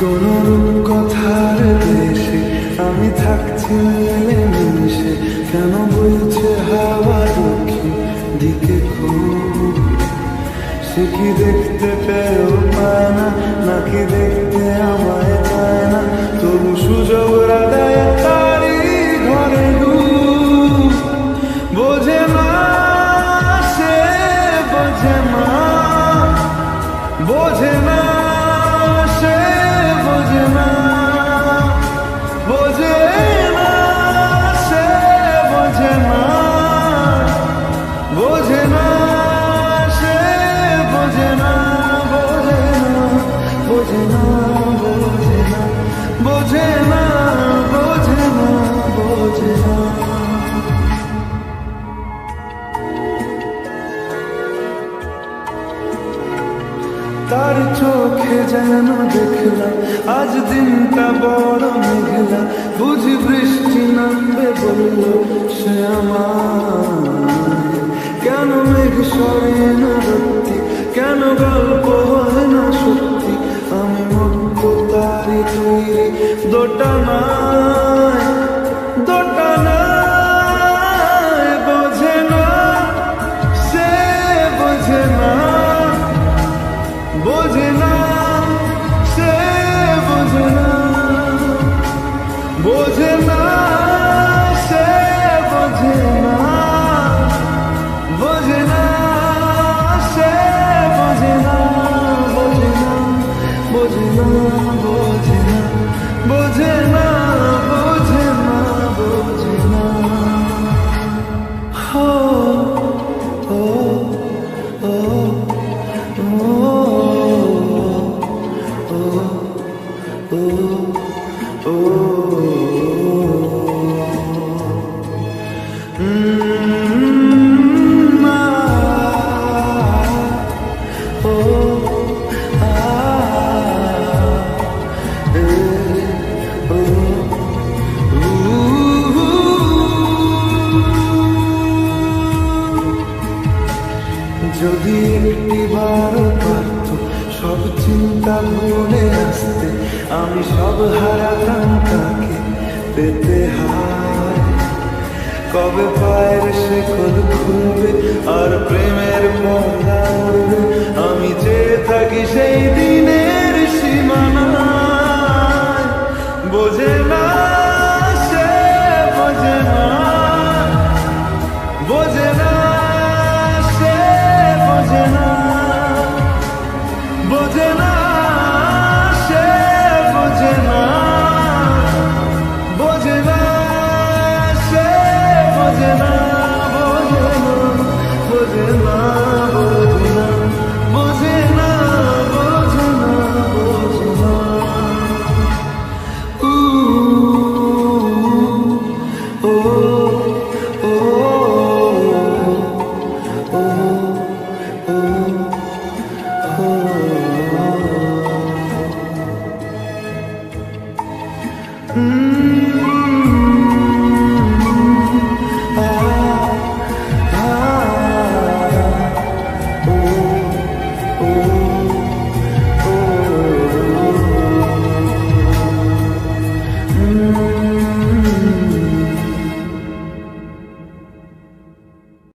কোন রূপকথার দেশে আমি থাকছি মিলেমিশে, কেন বইছে হাওয়া দক্ষিণ দিকে খুব? সে কি দেখতে পেয়েও পায় না, নাকি দেখতে আমায় পায় না? তবু সুযোগ রাগায় তারি ঘরে ডুব। বোঝে না সে, বোঝে না, বোঝে না সে, বোঝে না, বোঝে না সে, বোঝে না, বোঝে না সে, বোঝে না, বোঝে না, বোঝে না, বোঝে না, বোঝে না, বোঝে না, বোঝে না। তার চোখে যেন দেখলাম আজ দিনটা বড় মেঘলা, বুঝি বৃষ্টি নামবে বলল সে আমার। কেন মেঘ সরে না সত্যি, কেন গল্প হয় না সত্যি? আমি মুক্ত তারি তৈরি দোটানায়, দোটানায়। বোঝে না সে, বোঝে না, বোঝে না সে, বোঝে না, বোঝে না সে, বোঝে না, বোঝে না সে, বোঝে না, বোঝে না, বোঝে না, বোঝে না, বোঝে না, বোঝে না, বোঝে না। হো ও ও যদি একটিবার পারত সব চিন্তা ভুলে আসতে, আমি সব হারাতাম তাকে পেতে হায়। কবে পায়ের শেকল খুলবে আর প্রেমের পর্দা উড়বে, আমি চেয়ে থাকি সেই দিনের সীমানায়। বোঝে না সে, বোঝে না, বোঝে না সে, বোঝে না, বোঝে না সে, বোঝে না, বোঝে না সে, বোঝে না, বোঝে না, বোঝে না, বোঝে না, বোঝে না, বোঝে না। ও ও ও ও